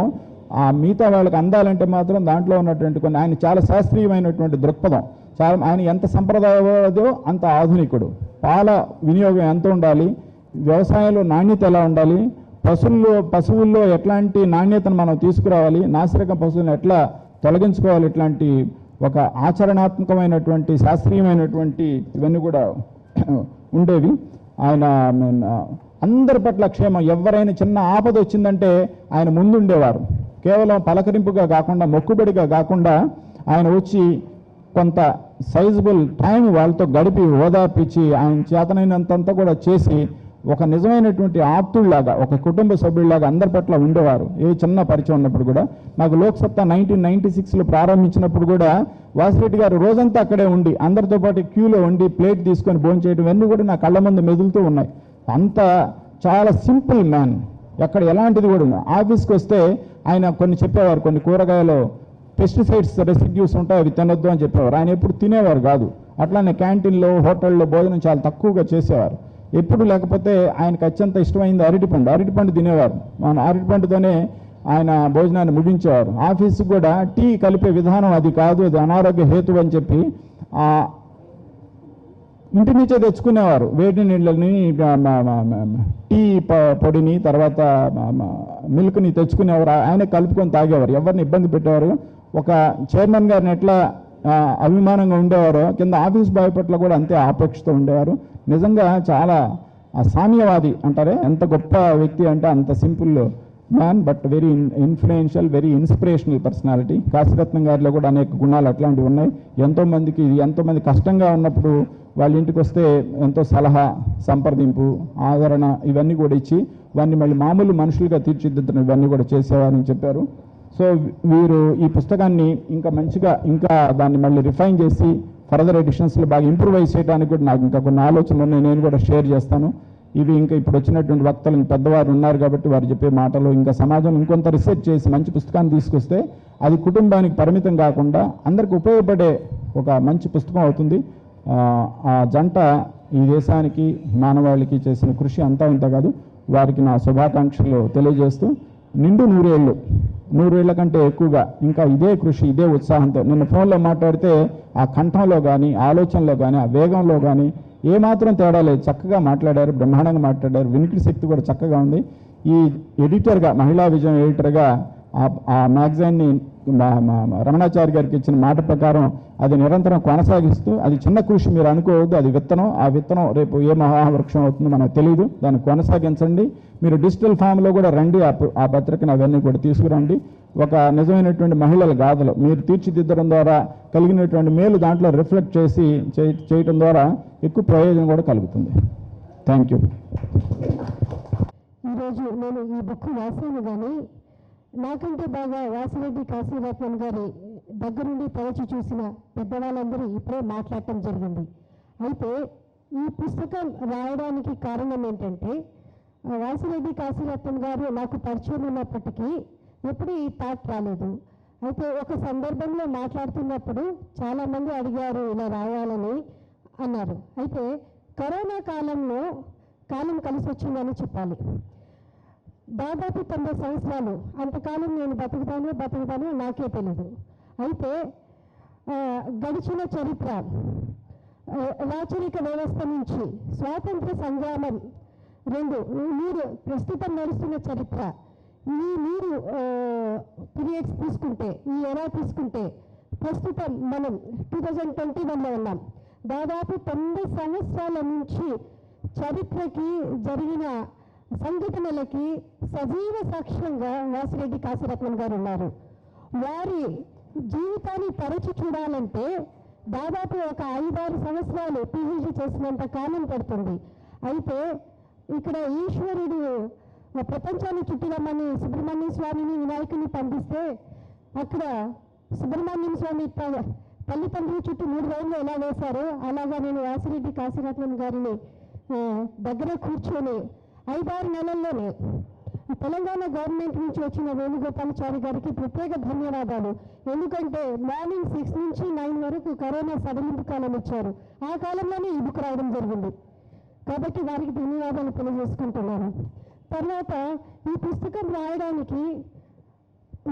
మిగతా వాళ్ళకి అందాలంటే మాత్రం దాంట్లో ఉన్నటువంటి కొన్ని, ఆయన చాలా శాస్త్రీయమైనటువంటి దృక్పథం. చాలా ఆయన ఎంత సంప్రదాయవాదో అంత ఆధునికుడు. పాల వినియోగం ఎంత ఉండాలి, వ్యవసాయంలో నాణ్యత ఎలా ఉండాలి, పశువుల్లో ఎట్లాంటి నాణ్యతను మనం తీసుకురావాలి, నాసిరకం పశువులను ఎట్లా తొలగించుకోవాలి, ఇట్లాంటి ఒక ఆచరణాత్మకమైనటువంటి శాస్త్రీయమైనటువంటి ఇవన్నీ కూడా ఉండేవి. ఆయన అందరి పట్ల క్షేమం, ఎవరైనా చిన్న ఆపద వచ్చిందంటే ఆయన ముందుండేవారు. కేవలం పలకరింపుగా కాకుండా, మొక్కుబడిగా కాకుండా ఆయన వచ్చి కొంత సైజబుల్ టైం వాళ్ళతో గడిపి ఓదార్పిచ్చి ఆయన చేతనైనంతంతా కూడా చేసి ఒక నిజమైనటువంటి ఆప్తుల్లాగా, ఒక కుటుంబ సభ్యుల్లాగా అందరి పట్ల ఉండేవారు. ఏ చిన్న పరిచయం ఉన్నప్పుడు కూడా. నాకు లోక్సత్తా 1996లో ప్రారంభించినప్పుడు కూడా వాసిరెడ్డి గారు రోజంతా అక్కడే ఉండి అందరితో పాటు క్యూలో ఉండి ప్లేట్ తీసుకొని భోంచేయడం ఇవన్నీ కూడా నా కళ్ళ ముందు మెదులుతూ ఉన్నాయి. అంత చాలా సింపుల్ మ్యాన్. ఎక్కడ ఎలాంటిది కూడా ఉంది. ఆఫీస్కి వస్తే ఆయన కొన్ని చెప్పేవారు, కొన్ని కూరగాయలు పెస్టిసైడ్స్ రెసిడ్యూస్ ఉంటాయి, అవి తినొద్దు అని చెప్పేవారు. ఆయన ఎప్పుడు తినేవారు కాదు. అట్లానే క్యాంటీన్లో, హోటల్లో భోజనం చాలా తక్కువగా చేసేవారు. ఎప్పుడు లేకపోతే ఆయనకు అత్యంత ఇష్టమైంది అరటిపండు తినేవారు. మన అరటిపండుతోనే ఆయన భోజనాన్ని ముగించేవారు. ఆఫీసుకు కూడా టీ కలిపే విధానం అది కాదు, అది అనారోగ్య హేతు అని చెప్పి ఇంటి నుంచే తెచ్చుకునేవారు. వేడి నీళ్ళని, టీ పొడిని, తర్వాత మిల్క్ని తెచ్చుకునేవారు. ఆయన కలుపుకొని తాగేవారు. ఎవరిని ఇబ్బంది పెట్టేవారు. ఒక చైర్మన్ గారిని ఎట్లా అభిమానంగా ఉండేవారో కింద ఆఫీస్ బాయ్ పట్ల కూడా అంతే ఆపేక్షతో ఉండేవారు. నిజంగా చాలా సామ్యవాది అంటారే, ఎంత గొప్ప వ్యక్తి అంటే అంత simple man but very influential, very inspirational personality. Kasiratnam గారిలో కూడా అనేక గుణాలు అట్లాంటివి ఉన్నాయి. ఎంతోమంది కష్టంగా ఉన్నప్పుడు వాళ్ళ ఇంటికి వస్తే ఎంతో సలహా, సంప్రదింపు, ఆదరణ ఇవన్నీ కూడా ఇచ్చి వారిని మళ్ళీ మామూలు మనుషులుగా తీర్చిదిద్దడం ఇవన్నీ కూడా చేసేవారని చెప్పారు. సో వీరు ఈ పుస్తకాన్ని ఇంకా మంచిగా ఇంకా దాన్ని మళ్ళీ రిఫైన్ చేసి ఫర్దర్ ఎడిషన్స్లో బాగా ఇంప్రూవైజ్ చేయడానికి కూడా నాకు ఇంకా కొన్ని ఆలోచనలు ఉన్నాయి, నేను కూడా షేర్ చేస్తాను. ఇవి ఇంకా ఇప్పుడు వచ్చినటువంటి వక్తలు పెద్దవారు ఉన్నారు కాబట్టి వారు చెప్పే మాటలు ఇంకా సమాజంలో ఇంకొంత రీసెర్చ్ చేసి మంచి పుస్తకాన్ని తీసుకొస్తే అది కుటుంబానికి పరిమితం కాకుండా అందరికి ఉపయోగపడే ఒక మంచి పుస్తకం అవుతుంది. ఆ జంట ఈ దేశానికి మానవాళికి చేసిన కృషి అంతా ఇంత కాదు. వారికి నా శుభాకాంక్షలు తెలియజేస్తూ నిండు 100 ఏళ్ల కంటే ఎక్కువగా ఇంకా ఇదే కృషి, ఇదే ఉత్సాహంతో నిన్న ఫోన్లో మాట్లాడితే ఆ కంఠంలో కానీ, ఆలోచనలో కానీ, ఆ వేగంలో కానీ ఏమాత్రం తేడా లేదు. చక్కగా మాట్లాడారు, బ్రహ్మాండంగా మాట్లాడారు. వినికిడి శక్తి కూడా చక్కగా ఉంది. ఈ ఎడిటర్గా, మహిళా విజయం ఎడిటర్గా ఆ మ్యాగజైన్ని రమణాచారి గారికి ఇచ్చిన మాట ప్రకారం అది నిరంతరం కొనసాగిస్తూ, అది చిన్న కృషి మీరు అనుకోవద్దు, అది విత్తనం. ఆ విత్తనం రేపు ఏ మహావృక్షం అవుతుందో మనకు తెలియదు. దాన్ని కొనసాగించండి. మీరు డిజిటల్ ఫామ్లో కూడా రండి, ఆ పత్రికను అవన్నీ కూడా తీసుకురండి. ఒక నిజమైనటువంటి మహిళల గాథలు మీరు తీర్చిదిద్దడం ద్వారా కలిగినటువంటి మేలు దాంట్లో రిఫ్లెక్ట్ చేసి చేయటం ద్వారా ఎక్కువ ప్రయోజనం కూడా కలుగుతుంది. Thank you. ఈరోజు నేను ఈ బుక్ రాశాను, కానీ నాకంటే బాగా వాసిరెడ్డి కాశీరత్నం గారి దగ్గరుండి తరచి చూసిన పెద్దవాళ్ళందరూ ఇప్పుడే మాట్లాడటం జరిగింది. అయితే ఈ పుస్తకం రాయడానికి కారణం ఏంటంటే, వాసిరెడ్డి కాశీరత్నం గారు నాకు పరిచయం ఉన్నప్పటికీ ఎప్పుడు ఈ థాట్ రాలేదు. అయితే ఒక సందర్భంలో మాట్లాడుతున్నప్పుడు చాలామంది అడిగారు ఇలా రాయాలని అన్నారు. అయితే కరోనా కాలం కలిసి వచ్చిందని చెప్పాలి. దాదాపు 90 సంవత్సరాలు, అంతకాలం నేను బతుకుతాను నాకే తెలీదు. అయితే గడిచిన చరిత్ర, రాచరిక వ్యవస్థ నుంచి స్వాతంత్ర సంగ్రామం, మీరు ప్రస్తుతం నడుస్తున్న చరిత్ర, ఈ మీరు పీరియడ్స్ తీసుకుంటే, ఈ ఎరా తీసుకుంటే ప్రస్తుతం మనం 2021లో ఉన్నాం. దాదాపు 90 సంవత్సరాల నుంచి చరిత్రకి జరిగిన సంఘటనలకి సజీవ సాక్ష్యంగా వాసిరెడ్డి కాశీరత్నం గారు ఉన్నారు. వారి జీవితాన్ని తరచి చూడాలంటే దాదాపు ఒక 5-6 సంవత్సరాలు పీహెచ్డీ చేసినంత కాలం పడుతుంది. అయితే ఇక్కడ ఈశ్వరుడు ప్రపంచాన్ని చుట్టిరమ్మని సుబ్రహ్మణ్య స్వామిని, వినాయకుని పంపిస్తే అక్కడ సుబ్రహ్మణ్యం స్వామి తల్లిదండ్రుల చుట్టూ 3 రౌండ్లు ఎలా వేశారో అలాగా నేను వాసిరెడ్డి కాశీరత్నం గారిని దగ్గర కూర్చొని 5-6 నెలల్లోనే తెలంగాణ గవర్నమెంట్ నుంచి వచ్చిన వేణుగోపాలాచారి గారికి ప్రత్యేక ధన్యవాదాలు. ఎందుకంటే మార్నింగ్ 6 నుంచి 9 వరకు కరోనా సడలింపు కాలం ఇచ్చారు. ఆ కాలంలోనే ఈ బుక్ రాయడం జరిగింది. కాబట్టి వారికి ధన్యవాదాలు తెలియజేసుకుంటున్నాను. తర్వాత ఈ పుస్తకం రాయడానికి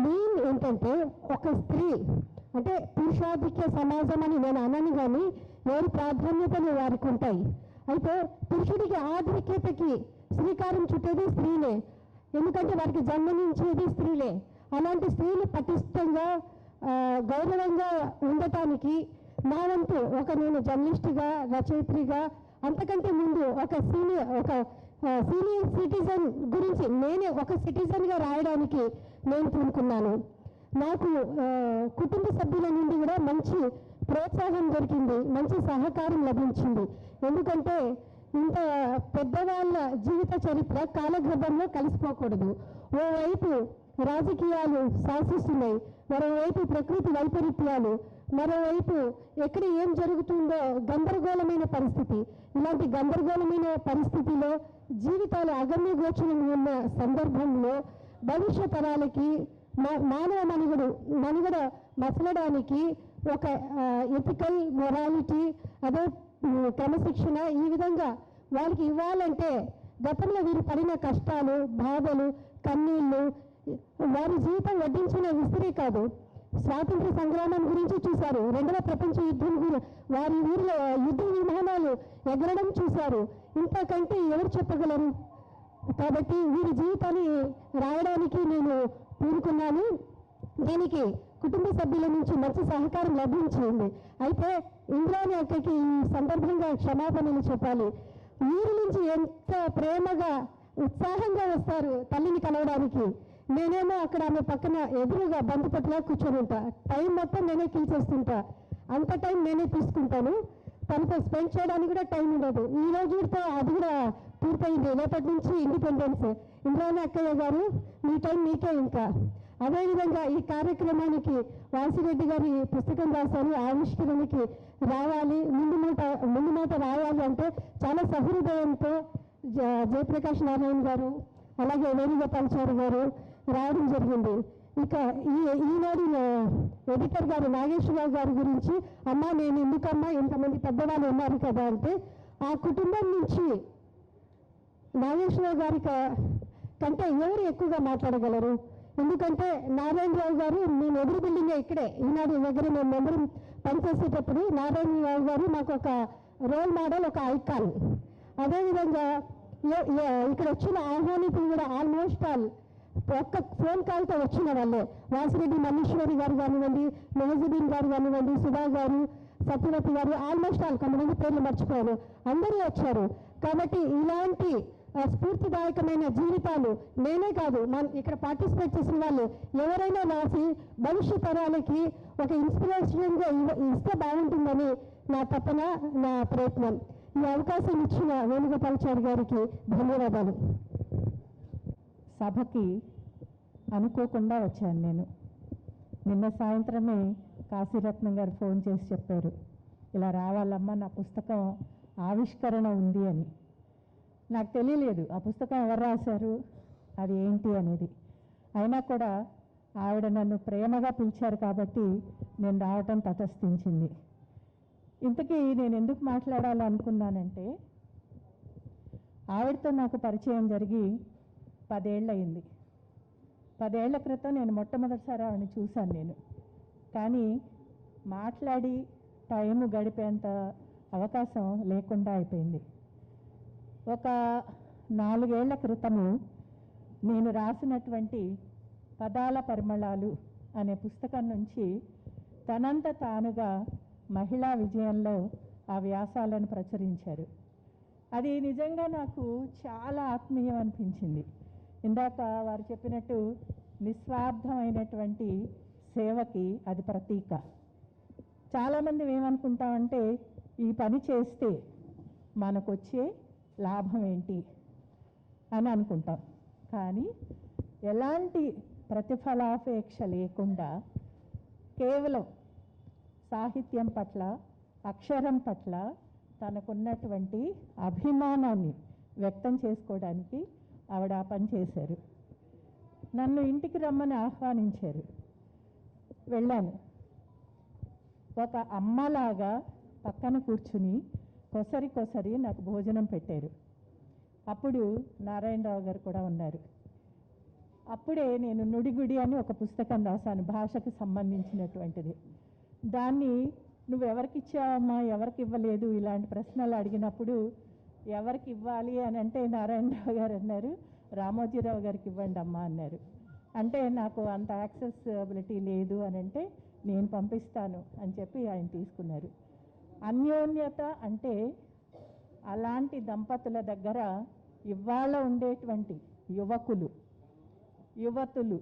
మెయిన్ ఏంటంటే, ఒక స్త్రీ అంటే పురుషాధిక్య సమాజం అని నేను అనను, కానీ ఎవరి ప్రాధాన్యతలు వారికి ఉంటాయి. అయితే పురుషుడికి ఆధిక్యతకి శ్రీకారం చుట్టేది స్త్రీలే, ఎందుకంటే వారికి జన్మనించేది స్త్రీలే. అలాంటి స్త్రీలు పటిష్టంగా గౌరవంగా ఉండటానికి నా వంతు నేను జర్నలిస్టుగా, రచయిత్రిగా, అంతకంటే ముందు ఒక సీనియర్ సిటిజన్ గురించి నేనే ఒక సిటిజన్గా రాయడానికి నేను పూనుకున్నాను. నాకు కుటుంబ సభ్యుల నుండి కూడా మంచి ప్రోత్సాహం దొరికింది, మంచి సహకారం లభించింది. ఎందుకంటే ఇంత పెద్దవాళ్ళ జీవిత చరిత్ర కాలగర్భంలో కలిసిపోకూడదు. ఓవైపు రాజకీయాలు శాసిస్తున్నాయి, మరోవైపు ప్రకృతి వైపరీత్యాలు, మరోవైపు ఎక్కడ ఏం జరుగుతుందో గందరగోళమైన పరిస్థితి. ఇలాంటి గందరగోళమైన పరిస్థితిలో జీవితాలు అగమ్యగోచరం ఉన్న సందర్భంలో భవిష్యత్ తరాలకి మానవ మనుగడ మసలడానికి ఒక ఎథికల్ మొరాలిటీ, అదే క్రమశిక్షణ ఈ విధంగా వాళ్ళకి ఇవ్వాలంటే గతంలో వీరు పడిన కష్టాలు, బాధలు, కన్నీళ్ళు, వారి జీవితం వడ్డించిన విసిరి కాదు. స్వాతంత్ర సంగ్రామం గురించి చూశారు, 2వ ప్రపంచ యుద్ధం వారి ఊరిలో యుద్ధ విమానాలు ఎగరడం చూశారు. ఇంతకంటే ఎవరు చెప్పగలరు? కాబట్టి వీరి జీవితాన్ని రాయడానికి నేను పూనుకున్నాను. దీనికి కుటుంబ సభ్యుల నుంచి మంచి సహకారం లభించింది. అయితే ఇంద్రాణి అక్కకి ఈ సందర్భంగా క్షమాపణలు చెప్పాలి. ఊరి నుంచి ఎంత ప్రేమగా ఉత్సాహంగా వస్తారు తల్లిని కలవడానికి. నేనేమో అక్కడ ఆమె పక్కన ఎదురుగా బంతిపట్టులా కూర్చొని ఉంటా. టైం మొత్తం నేనే కిల్ చేస్తుంటా. అంత టైం నేనే తీసుకుంటాను. తనతో స్పెండ్ చేయడానికి కూడా టైం ఉండదు. ఈ రోజుతో అది కూడా పూర్తయింది. రేపటి నుంచి ఇండిపెండెన్స్. ఇంద్రాణి అక్కయ్య గారు, మీ టైం మీకే ఇంకా. అదేవిధంగా ఈ కార్యక్రమానికి వాసిరెడ్డి గారి పుస్తకం రాశారు, ఆవిష్కరణకి రావాలి, ముందు మాట రావాలి అంటే చాలా సహృదయంతో జయప్రకాష్ నారాయణ గారు, అలాగే వేణుగోపాల్చారి గారు రావడం జరిగింది. ఇక ఈనాడు ఎడిటర్ గారు నాగేశ్వరరావు గారి గురించి, అమ్మ నేను ఎందుకమ్మా ఇంతమంది పెద్దవాళ్ళు ఉన్నారు కదా అంటే, ఆ కుటుంబం నుంచి నాగేశ్వరరావు గారి కంటే ఎవరు ఎక్కువగా మాట్లాడగలరు? ఎందుకంటే నారాయణరావు గారు మేము ఎదురు బిల్డింగే ఇక్కడే ఈనాడు దగ్గర మేము అందరం పనిచేసేటప్పుడు నారాయణరావు గారు మాకు ఒక రోల్ మోడల్, ఒక ఐకాన్. అదేవిధంగా ఇక్కడ వచ్చిన ఆహ్వానితులు కూడా ఆల్మోస్ట్ ఆల్ ఒక్క ఫోన్ కాల్తో వచ్చిన వాళ్ళే. వాసిరెడ్డి మల్లీశ్వరి గారు కానివ్వండి, మెహజుద్దీన్ గారు కానివ్వండి, సుధా గారు, సత్యవతి గారు, ఆల్మోస్ట్ ఆల్ కొంతమంది పేర్లు మర్చిపోయారు, అందరూ వచ్చారు. కాబట్టి ఇలాంటి స్ఫూర్తిదాయకమైన జీవితాలు నేనే కాదు, ఇక్కడ పార్టిసిపేట్ చేసిన వాళ్ళు ఎవరైనా రాసి భవిష్యత్ తరాలకి ఒక ఇన్స్పిరేషన్గా ఇస్తే బాగుంటుందని నా తపన, నా ప్రయత్నం. ఈ అవకాశం ఇచ్చిన వేణుగోపాల్చారి గారికి ధన్యవాదాలు. సభకి అనుకోకుండా వచ్చాను నేను. నిన్న సాయంత్రమే కాశీరత్నం గారు ఫోన్ చేసి చెప్పారు, ఇలా రావాలమ్మా, నా పుస్తకం ఆవిష్కరణ ఉంది అని. నాకు తెలియలేదు ఆ పుస్తకం ఎవరు రాశారు, అది ఏంటి అనేది. అయినా కూడా ఆవిడ నన్ను ప్రేమగా పిలిచారు కాబట్టి నేను రావటం తటస్థించింది. ఇంతకీ నేను ఎందుకు మాట్లాడాలనుకున్నానంటే, ఆవిడతో నాకు పరిచయం జరిగి 10 ఏళ్ళు అయింది. 10 ఏళ్ల క్రితం నేను మొట్టమొదటిసారి ఆవిడని చూశాను నేను. కానీ మాట్లాడి టైము గడిపేంత అవకాశం లేకుండా అయిపోయింది. ఒక 4 ఏళ్ల క్రితము నేను రాసినటువంటి పదాల పరిమళాలు అనే పుస్తకం నుంచి తనంత తానుగా మహిళా విజయంలో ఆ వ్యాసాలను ప్రచురించారు. అది నిజంగా నాకు చాలా ఆత్మీయం అనిపించింది. ఇందాక వారు చెప్పినట్టు నిస్వార్థమైనటువంటి సేవకి అది ప్రతీక. చాలామంది ఏమనుకుంటామంటే, ఈ పని చేస్తే మనకొచ్చే లాభం ఏంటి అని అనుకుంటాం. కానీ ఎలాంటి ప్రతిఫలాపేక్ష లేకుండా కేవలం సాహిత్యం పట్ల, అక్షరం పట్ల తనకున్నటువంటి అభిమానాన్ని వ్యక్తం చేసుకోవడానికి ఆవిడ ఆ పని చేశారు. నన్ను ఇంటికి రమ్మని ఆహ్వానించారు. వెళ్ళాను. ఒక అమ్మలాగా పక్కన కూర్చుని కొసరి నాకు భోజనం పెట్టారు. అప్పుడు నారాయణరావు గారు కూడా ఉన్నారు. అప్పుడే నేను నుడిగుడి అని ఒక పుస్తకం రాశాను, భాషకు సంబంధించినటువంటిది. దాన్ని నువ్వెవరికి ఇచ్చావమ్మా, ఎవరికి ఇవ్వలేదు, ఇలాంటి ప్రశ్నలు అడిగినప్పుడు ఎవరికి ఇవ్వాలి అని అంటే నారాయణరావు గారు అన్నారు, రామోజీరావు గారికి ఇవ్వండి అమ్మా అన్నారు. అంటే నాకు అంత యాక్సెసిబిలిటీ లేదు అని అంటే, నేను పంపిస్తాను అని చెప్పి ఆయన తీసుకున్నారు. అన్యోన్యత అంటే అలాంటి దంపతుల దగ్గర ఇవాళ ఉండేటువంటి యువతులు,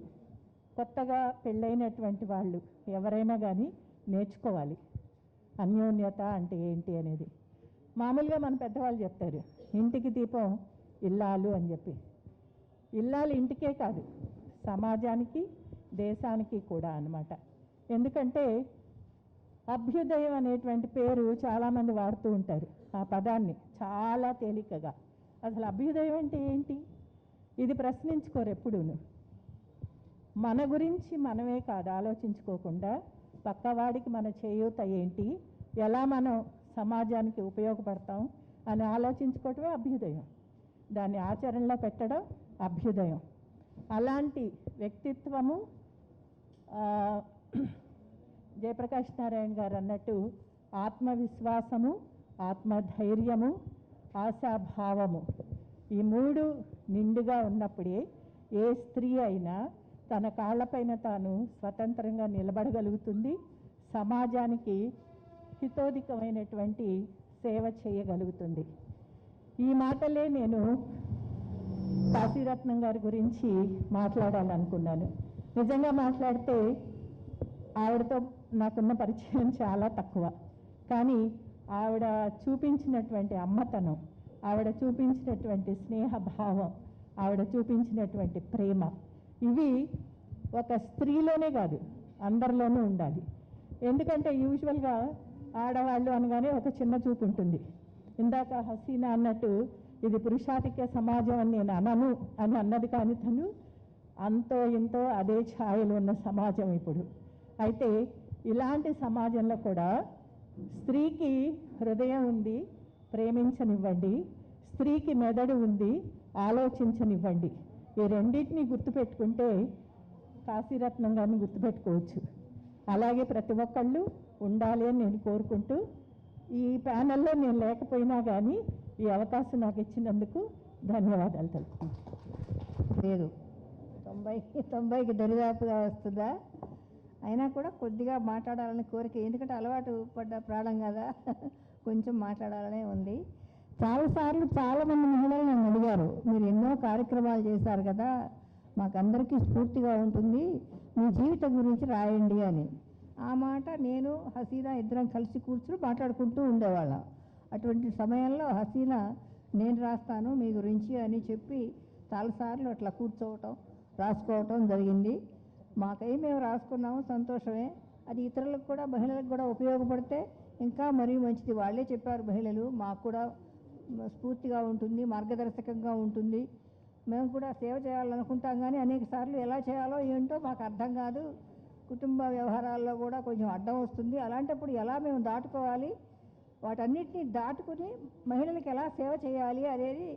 కొత్తగా పెళ్ళైనటువంటి వాళ్ళు ఎవరైనా కానీ నేర్చుకోవాలి అన్యోన్యత అంటే ఏంటి అనేది. మామూలుగా మన పెద్దవాళ్ళు చెప్తారు, ఇంటికి దీపం ఇల్లాలు అని చెప్పి. ఇల్లాలు ఇంటికే కాదు, సమాజానికి, దేశానికి కూడా అన్నమాట. ఎందుకంటే అభ్యుదయం అనేటువంటి పేరు చాలామంది వాడుతూ ఉంటారు ఆ పదాన్ని చాలా తేలికగా. అసలు అభ్యుదయం అంటే ఏంటి, ఇది ప్రశ్నించుకోరు ఎప్పుడూను. మన గురించి మనమే కాదు ఆలోచించుకోకుండా, పక్కవాడికి మన చేయూత ఏంటి, ఎలా మనం సమాజానికి ఉపయోగపడతాం అని ఆలోచించుకోవటమే అభ్యుదయం. దాన్ని ఆచరణలో పెట్టడం అభ్యుదయం. అలాంటి వ్యక్తిత్వము జయప్రకాష్ నారాయణ గారు అన్నట్టు ఆత్మవిశ్వాసము, ఆత్మధైర్యము, ఆశాభావము, ఈ 3 నిండుగా ఉన్నప్పుడే ఏ స్త్రీ అయినా తన కాళ్ళపైన తాను స్వతంత్రంగా నిలబడగలుగుతుంది, సమాజానికి హితోధికమైనటువంటి సేవ చేయగలుగుతుంది. ఈ మాటలే నేను కాశీరత్నం గారి గురించి మాట్లాడాలనుకున్నాను. నిజంగా మాట్లాడితే ఆవిడతో నాకున్న పరిచయం చాలా తక్కువ, కానీ ఆవిడ చూపించినటువంటి అమ్మతనం, ఆవిడ చూపించినటువంటి స్నేహభావం, ఆవిడ చూపించినటువంటి ప్రేమ, ఇవి ఒక స్త్రీలోనే కాదు అందరిలోనూ ఉండాలి. ఎందుకంటే యూజువల్గా ఆడవాళ్ళు అనగానే ఒక చిన్న చూపు ఉంటుంది. ఇందాక హసీనా అన్నట్టు ఇది పురుషాధిక్య సమాజం అని నేను అనను అని అన్నది, కానీ తను అంతో ఇంతో అదే ఛాయలు ఉన్న సమాజం ఇప్పుడు. అయితే ఇలాంటి సమాజంలో కూడా స్త్రీకి హృదయం ఉంది, ప్రేమించనివ్వండి, స్త్రీకి మెదడు ఉంది, ఆలోచించనివ్వండి. ఈ రెండింటినీ గుర్తుపెట్టుకుంటే కాశీరత్నం గారిని గుర్తుపెట్టుకోవచ్చు. అలాగే ప్రతి ఒక్కళ్ళు ఉండాలి అని నేను కోరుకుంటూ, ఈ ప్యానెల్లో నేను లేకపోయినా కానీ ఈ అవకాశం నాకు ఇచ్చినందుకు ధన్యవాదాలు తెలుపుతున్నాను. లేదు, 90కి దరిదాపుగా వస్తుందా, అయినా కూడా కొద్దిగా మాట్లాడాలని కోరిక, ఎందుకంటే అలవాటు పడ్డ ప్రాణం కదా, కొంచెం మాట్లాడాలనే ఉంది. చాలాసార్లు చాలామంది మహిళలు నన్ను అడిగారు, మీరు ఎన్నో కార్యక్రమాలు చేశారు కదా, మాకందరికీ స్ఫూర్తిగా ఉంటుంది, మీ జీవితం గురించి రాయండి అని. ఆ మాట నేను హసీనా ఇద్దరం కలిసి కూర్చుని మాట్లాడుకుంటూ ఉండేవాళ్ళం. అటువంటి సమయంలో హసీనా నేను రాస్తాను మీ గురించి అని చెప్పి చాలాసార్లు అట్లా కూర్చోవటం రాసుకోవటం జరిగింది. మాకై మేము రాసుకున్నాము, సంతోషమే. అది ఇతరులకు కూడా, మహిళలకు కూడా ఉపయోగపడితే ఇంకా మరీ మంచిది. వాళ్ళే చెప్పారు మహిళలు, మాకు కూడా స్ఫూర్తిగా ఉంటుంది, మార్గదర్శకంగా ఉంటుంది. మేము కూడా సేవ చేయాలనుకుంటాం, కానీ అనేక సార్లు ఎలా చేయాలో ఏంటో మాకు అర్థం కాదు. కుటుంబ వ్యవహారాల్లో కూడా కొంచెం అడ్డం వస్తుంది. అలాంటప్పుడు ఎలా మేము దాటుకోవాలి, వాటన్నిటిని దాటుకుని మహిళలకు ఎలా సేవ చేయాలి అనేది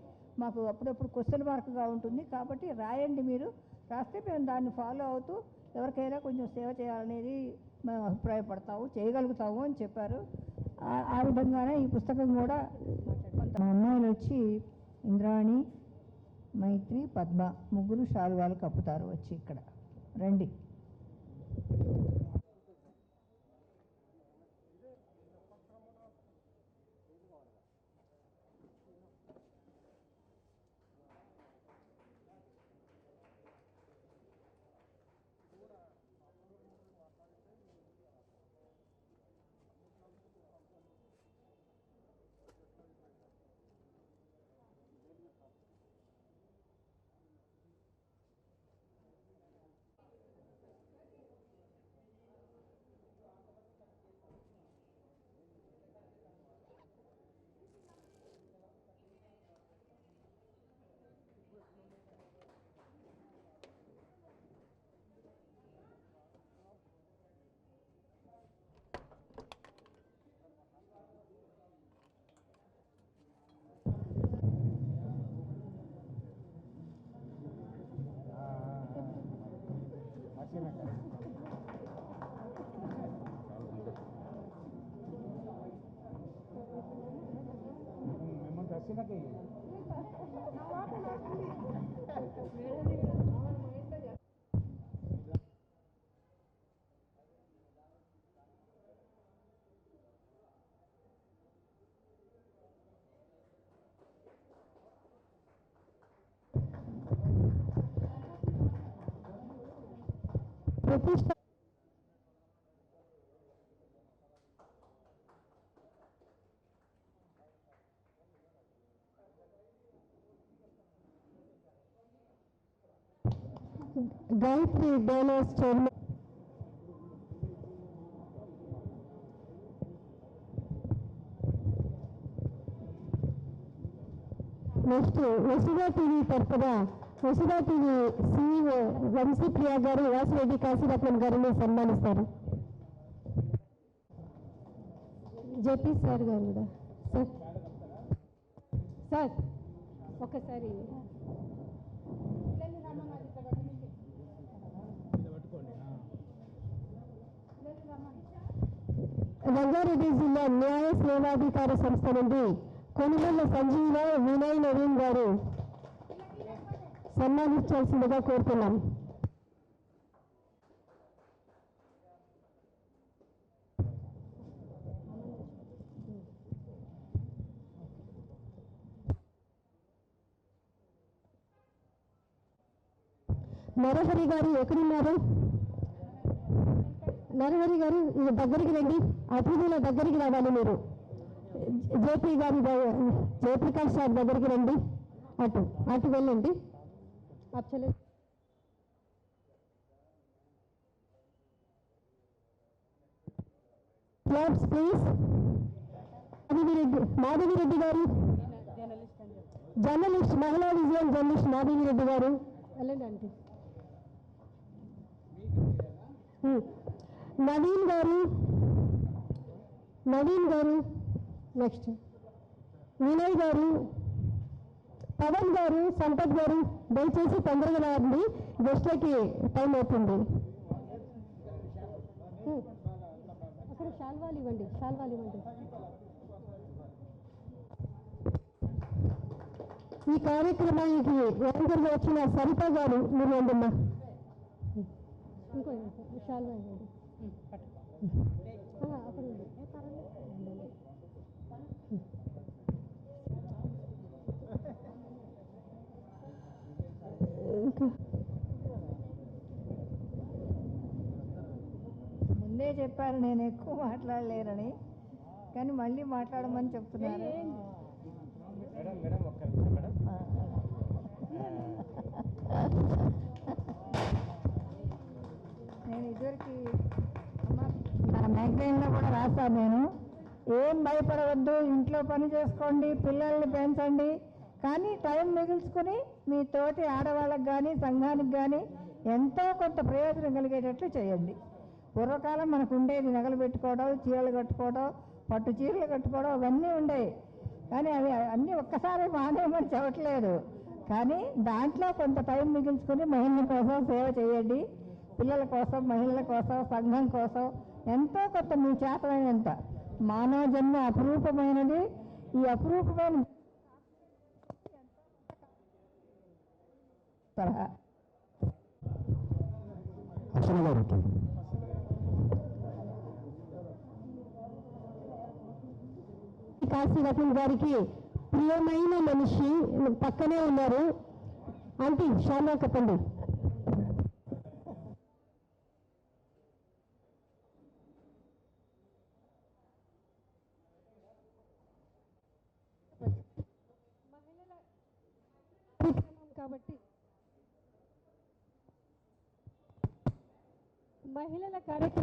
మాకు అప్పుడప్పుడు క్వశ్చన్ మార్క్గా ఉంటుంది. కాబట్టి రాయండి, మీరు రాస్తే మేము దాన్ని ఫాలో అవుతూ ఎవరికైనా కొంచెం సేవ చేయాలనేది మేము అభిప్రాయపడతాము, చేయగలుగుతాము అని చెప్పారు. ఆ విధంగానే ఈ పుస్తకం కూడా. మా అమ్మాయిలు వచ్చి ఇంద్రాణి, మైత్రి, పద్మ ముగ్గురు శాలువాలు కప్పుతారు వచ్చి ఇక్కడ రండి. ప్రతిష్ట Gayatri donors chairman next Vasudha TV తరఫున వసుధా టీవీ CEO వంశీప్రియ గారు వాసిరెడ్డి కాశీరత్నం గారిని సన్మానిస్తారు. జేపీ సార్ గారు కూడా. సార్ సార్ ఒకసారి రంగారెడ్డి జిల్లా న్యాయ సేవాధికార సంస్థ నుండి కొనుగోళ్ల సంజీవ వినయ్ నవీన్ గారు సన్మానించాల్సిందిగా కోరుతున్నాం. నరహరి గారు ఎక్కడున్నారు? నరహరి గారు ఈ దగ్గరికి రండి, అతిథుల దగ్గరికి రావాలి మీరు. జయప్రకాష్ సార్ దగ్గరికి రండి, అటు వెళ్ళండి. Actually claps please. మాధవిరెడ్డి గారు, జర్నలిస్ట్, మహిళా విజయం జర్నలిస్ట్ మాధవిరెడ్డి గారు వెళ్ళండి అంటే. నవీన్ గారు నెక్స్ట్, వినయ్ గారు, పవన్ గారు, సంపత్ గారు దయచేసి తొందరగా రాండి, గెస్ట్లకి టైం అవుతుంది. అక్కడ శాల్వాలు ఇవ్వండి. ఈ కార్యక్రమానికి యాంకర్గా వచ్చిన సరిత గారు మీరు రండమ్మా. ఇంకో శాల్వా ఇవ్వండి. అక్కడ ఉంది. ఇంకా ముందే చెప్పారు నేను ఎక్కువ మాట్లాడలేనని, కానీ మళ్ళీ మాట్లాడమని చెప్తున్నారు. నేను ఇదివరకు నా మ్యాగజైన్లో కూడా రాశాను, నేను ఏం భయపడవద్దు, ఇంట్లో పని చేసుకోండి, పిల్లల్ని పెంచండి, కానీ టైం మిగుల్చుకొని మీ తోటి ఆడవాళ్ళకి కానీ సంఘానికి కానీ ఎంతో కొంత ప్రయోజనం కలిగేటట్లు చేయండి. పూర్వకాలం మనకు ఉండేది నగలు పెట్టుకోవడం, చీరలు కట్టుకోవడం, పట్టు చీరలు కట్టుకోవడం, అవన్నీ ఉండేవి. కానీ అవి అన్నీ ఒక్కసారి మానేమని చెప్పట్లేదు, కానీ దాంట్లో కొంత టైం మిగిల్చుకొని మహిళల కోసం సేవ చేయండి. పిల్లల కోసం, మహిళల కోసం, సంఘం కోసం ఎంతో కొంత మీ చేతనైనంత. మానవ జన్మ అపురూపమైనది. ఈ అపురూపమైన సలహా కాశీరత్నం గారికి ప్రియమైన మనిషి పక్కనే ఉన్నారు. ఆంటీ శాల్వా కప్పండి. కాబట్టి మహిళల కార్యక్రమం